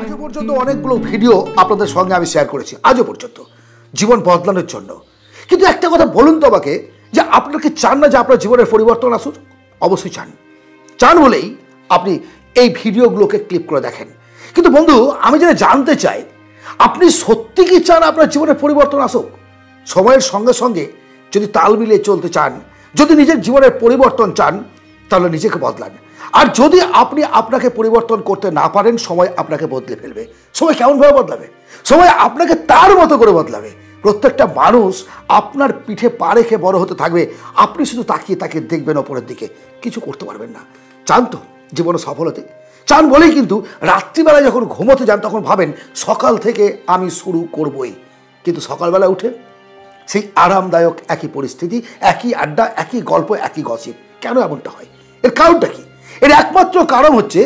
আজও পর্যন্ত অনেকগুলো ভিডিও আপনাদের সঙ্গে আমি শেয়ার করেছি আজও পর্যন্ত জীবন বদলানোর জন্য। কিন্তু একটা কথা বলুন তো আমাকে, যে আপনারা কি চান না যে আপনার জীবনের পরিবর্তন আসুক? অবশ্যই চান। চান বলেই আপনি এই ভিডিওগুলোকে ক্লিক করে দেখেন। কিন্তু বন্ধু, আমি যেটা জানতে চাই, আপনি সত্যি কি চান আপনার জীবনের পরিবর্তন আসুক? সময়ের সঙ্গে সঙ্গে যদি তাল মিলিয়ে চলতে চান, যদি নিজের জীবনের পরিবর্তন চান, তাহলে নিজেকে বদলান। আর যদি আপনি আপনাকে পরিবর্তন করতে না পারেন, সময় আপনাকে বদলে ফেলবে। সময় কেমনভাবে বদলাবে? সময় আপনাকে তার মতো করে বদলাবে। প্রত্যেকটা মানুষ আপনার পিঠে পা রেখে বড় হতে থাকবে, আপনি শুধু তাকিয়ে তাকিয়ে দেখবেন ওপরের দিকে, কিছু করতে পারবেন না। চান তো জীবনে সফল হতে? চান বলেই কিন্তু রাত্রিবেলায় যখন ঘুমোতে যান তখন ভাবেন সকাল থেকে আমি শুরু করবই, কিন্তু সকালবেলা উঠে সেই আরামদায়ক একই পরিস্থিতি, একই আড্ডা, একই গল্প, একই গসিপ। কেন এমনটা হয়? এর কারণটা কি? এর একমাত্র কারণ হচ্ছে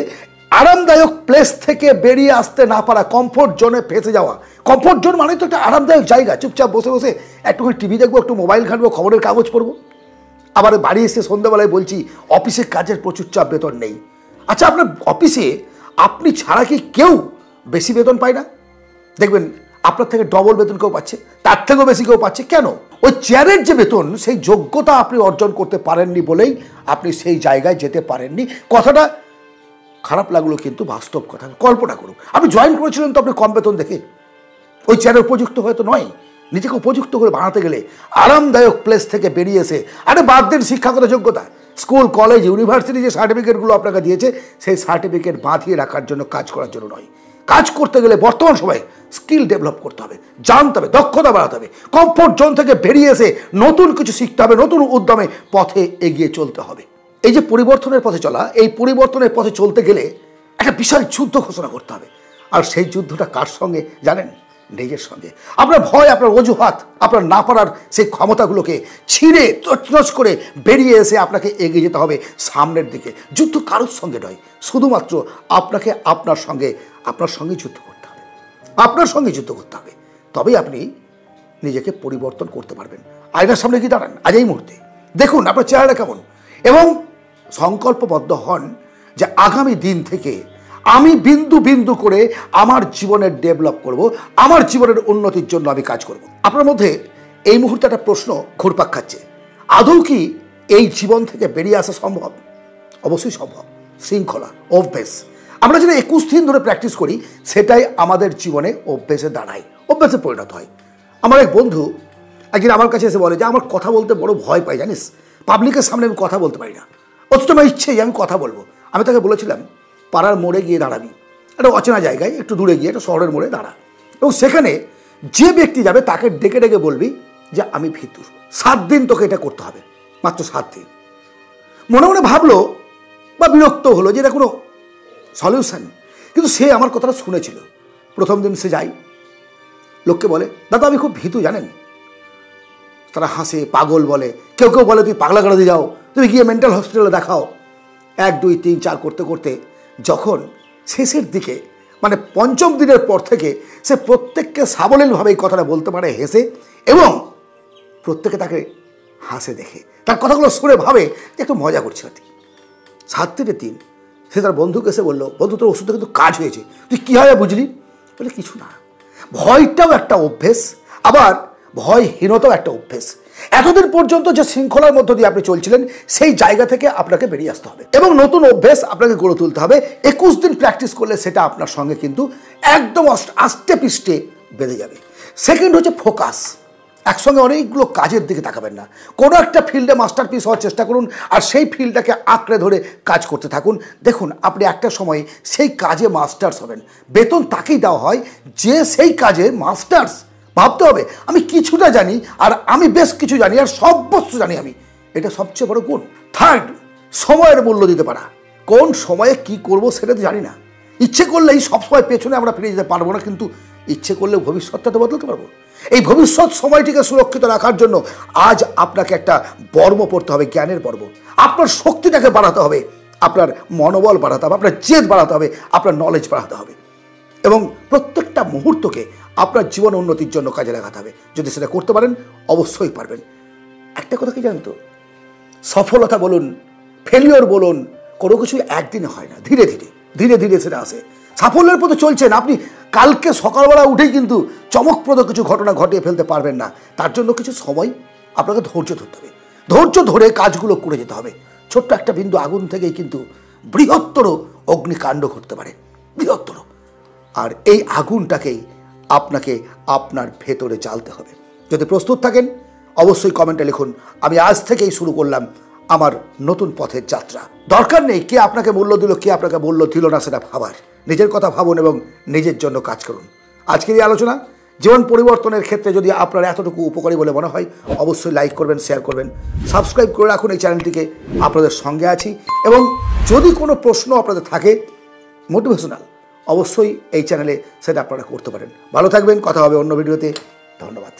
আরামদায়ক প্লেস থেকে বেরিয়ে আসতে না পারা, কমফোর্ট জোনে ফেঁসে যাওয়া। কমফোর্ট জোন মানে তো একটা আরামদায়ক জায়গা, চুপচাপ বসে বসে একটুখানি টিভি দেখবো, একটু মোবাইল ঘাঁটবো, খবরের কাগজ পড়বো। আবার বাড়ি এসে সন্ধ্যাবেলায় বলছি অফিসে কাজের প্রচুর চাপ, বেতন নেই। আচ্ছা, আপনার অফিসে আপনি ছাড়া কি কেউ বেশি বেতন পায় না? দেখবেন আপনার থেকে ডবল বেতন কেউ পাচ্ছে, তার থেকেও বেশি কেউ পাচ্ছে। কেন? ওই চেয়ারের যে বেতন, সেই যোগ্যতা আপনি অর্জন করতে পারেননি বলেই আপনি সেই জায়গায় যেতে পারেননি। কথাটা খারাপ লাগলো, কিন্তু বাস্তব কথা। কল্পনা করুন, আপনি জয়েন করেছিলেন তো আপনি কম বেতন দেখে, ওই চেয়ারের উপযুক্ত হয়তো নয়। নিজেকে উপযুক্ত করে বানাতে গেলে আরামদায়ক প্লেস থেকে বেরিয়ে এসে, আরে বাদ দেন শিক্ষাগত যোগ্যতা, স্কুল, কলেজ, ইউনিভার্সিটি যে সার্টিফিকেটগুলো আপনাকে দিয়েছে, সেই সার্টিফিকেট বাঁধিয়ে রাখার জন্য, কাজ করার জন্য নয়। কাজ করতে গেলে বর্তমান সময়ে স্কিল ডেভেলপ করতে হবে, জানতে হবে, দক্ষতা বাড়াতে হবে, কমফোর্ট জোন থেকে বেরিয়ে এসে নতুন কিছু শিখতে হবে, নতুন উদ্যমে পথে এগিয়ে চলতে হবে। এই যে পরিবর্তনের পথে চলা, এই পরিবর্তনের পথে চলতে গেলে একটা বিশাল যুদ্ধ ঘোষণা করতে হবে। আর সেই যুদ্ধটা কার সঙ্গে জানেন? নিজের সঙ্গে। আপনার ভয়, আপনার অজুহাত, আপনার না পারার সেই ক্ষমতাগুলোকে ছিঁড়ে তছনছ করে বেরিয়ে এসে আপনাকে এগিয়ে যেতে হবে সামনের দিকে। যুদ্ধ কারোর সঙ্গে নয়, শুধুমাত্র আপনাকে আপনার সঙ্গে যুদ্ধ করতে হবে, আপনার সঙ্গে যুদ্ধ করতে হবে। তবেই আপনি নিজেকে পরিবর্তন করতে পারবেন। আয়নার সামনে কি দাঁড়ান আজ এই মুহূর্তে, দেখুন আপনার চেহারাটা কেমন, এবং সংকল্পবদ্ধ হন যে আগামী দিন থেকে আমি বিন্দু বিন্দু করে আমার জীবনের ডেভেলপ করব, আমার জীবনের উন্নতির জন্য আমি কাজ করব। আপনার মধ্যে এই মুহূর্তে একটা প্রশ্ন ঘুরপাক খাচ্ছে, আদৌ কি এই জীবন থেকে বেরিয়ে আসা সম্ভব? অবশ্যই সম্ভব। শৃঙ্খলা, অভ্যেস, আমরা যেটা 21 দিন ধরে প্র্যাকটিস করি, সেটাই আমাদের জীবনে অভ্যেসে দাঁড়ায়, অভ্যেসে পরিণত হয়। আমার এক বন্ধু একদিন আমার কাছে এসে বলে যে আমার কথা বলতে বড় ভয় পাই, জানিস, পাবলিকের সামনে আমি কথা বলতে পারি না, অথচ আমার ইচ্ছে যে আমি কথা বলবো। আমি তাকে বলেছিলাম পাড়ার মোড়ে গিয়ে দাঁড়াবি, একটা অচেনা জায়গায়, একটু দূরে গিয়ে, একটা শহরের মোড়ে দাঁড়া, এবং সেখানে যে ব্যক্তি যাবে তাকে ডেকে ডেকে বলবি যে আমি ভীতু। 7 দিন তোকে এটা করতে হবে, মাত্র 7 দিন। মনে মনে ভাবলো বা বিরক্ত হলো যে এটা কোনো সলিউশন, কিন্তু সে আমার কথাটা শুনেছিল। প্রথম দিন সে যায়, লোককে বলে দাদা আমি খুব ভীতু জানেন। তারা হাসে, পাগল বলে, কেউ কেউ বলে তুই পাগলা গাড়া দিয়ে যাও, তুমি গিয়ে মেন্টাল হসপিটালে দেখাও। 1, 2, 3, 4 করতে করতে যখন শেষের দিকে, মানে 5ম দিনের পর থেকে সে প্রত্যেককে সাবলীলভাবে এই কথাটা বলতে পারে হেসে, এবং প্রত্যেকে তাকে হাসে দেখে, তার কথাগুলো শুনে ভাবে যে একটু মজা করছে আর কি। 7 থেকে 3 সে তার বন্ধুকে এসে বললো, বন্ধু তোর ওষুধটা কিন্তু কাজ হয়েছে, তুই কী হয় বুঝলি? বলে কিছু না। ভয়টাও একটা অভ্যেস, আবার ভয়হীনতাও একটা অভ্যেস। এতদিন পর্যন্ত যে শৃঙ্খলার মধ্য দিয়ে আপনি চলছিলেন, সেই জায়গা থেকে আপনাকে বেরিয়ে আসতে হবে এবং নতুন অভ্যেস আপনাকে গড়ে তুলতে হবে। 21 দিন প্র্যাকটিস করলে সেটা আপনার সঙ্গে কিন্তু একদম আস্তে পিষ্টে বেঁধে যাবে। সেকেন্ড হচ্ছে ফোকাস। একসঙ্গে অনেকগুলো কাজের দিকে তাকাবেন না, কোনো একটা ফিল্ডে মাস্টারপিস হওয়ার চেষ্টা করুন, আর সেই ফিল্ডটাকে আঁকড়ে ধরে কাজ করতে থাকুন। দেখুন আপনি একটা সময় সেই কাজে মাস্টার্স হবেন। বেতন তাকেই দেওয়া হয় যে সেই কাজে মাস্টার্স। ভাবতে হবে আমি কিছুটা জানি, আর আমি বেশ কিছু জানি, আর সর্বস্ব জানি আমি, এটা সবচেয়ে বড় গুণ। থার্ড, সময়ের মূল্য দিতে পারা। কোন সময়ে কি করব সেটা তো জানি না। ইচ্ছে করলেই সবসময় পেছনে আমরা ফিরে যেতে পারবো না, কিন্তু ইচ্ছে করলেও ভবিষ্যৎটা তো বদলাতে পারবো। এই ভবিষ্যৎ সময়টিকে সুরক্ষিত রাখার জন্য আজ আপনাকে একটা বর্ম পড়তে হবে, জ্ঞানের বর্ম। আপনার শক্তিটাকে বাড়াতে হবে, আপনার মনোবল বাড়াতে হবে, আপনার জেদ বাড়াতে হবে, আপনার নলেজ বাড়াতে হবে, এবং প্রত্যেকটা মুহূর্তকে আপনার জীবন উন্নতির জন্য কাজে লাগাতে হবে। যদি সেটা করতে পারেন অবশ্যই পারবেন। একটা কথা কি জানেন তো, সফলতা বলুন, ফেলিওর বলুন, কোনো কিছু একদিনে হয় না, ধীরে ধীরে সেটা আসে। সাফল্যের পথে চলছেন, আপনি কালকে সকালবেলা উঠেই কিন্তু চমকপ্রদ কিছু ঘটনা ঘটিয়ে ফেলতে পারবেন না। তার জন্য কিছু সময় আপনাকে ধৈর্য ধরতে হবে, ধৈর্য ধরে কাজগুলো করে যেতে হবে। ছোট্ট একটা বিন্দু আগুন থেকেই কিন্তু বৃহত্তর অগ্নিকাণ্ড ঘটতে পারে, বৃহত্তর। আর এই আগুনটাকেই আপনাকে আপনার ভেতরে জ্বালতে হবে। যদি প্রস্তুত থাকেন অবশ্যই কমেন্টে লিখুন, আমি আজ থেকেই শুরু করলাম আমার নতুন পথের যাত্রা। দরকার নেই কে আপনাকে মূল্য দিল, কে আপনাকে মূল্য দিল না সেটা ভাবার। নিজের কথা ভাবুন এবং নিজের জন্য কাজ করুন। আজকের এই আলোচনা জীবন পরিবর্তনের ক্ষেত্রে যদি আপনার এতটুকু উপকারী বলে মনে হয় অবশ্যই লাইক করবেন, শেয়ার করবেন, সাবস্ক্রাইব করে রাখুন এই চ্যানেলটিকে। আপনাদের সঙ্গে আছি এবং যদি কোনো প্রশ্ন আপনাদের থাকে মোটিভেশনাল, অবশ্যই এই চ্যানেলে সেটা আপনারা করতে পারেন। ভালো থাকবেন, কথা হবে অন্য ভিডিওতে। ধন্যবাদ।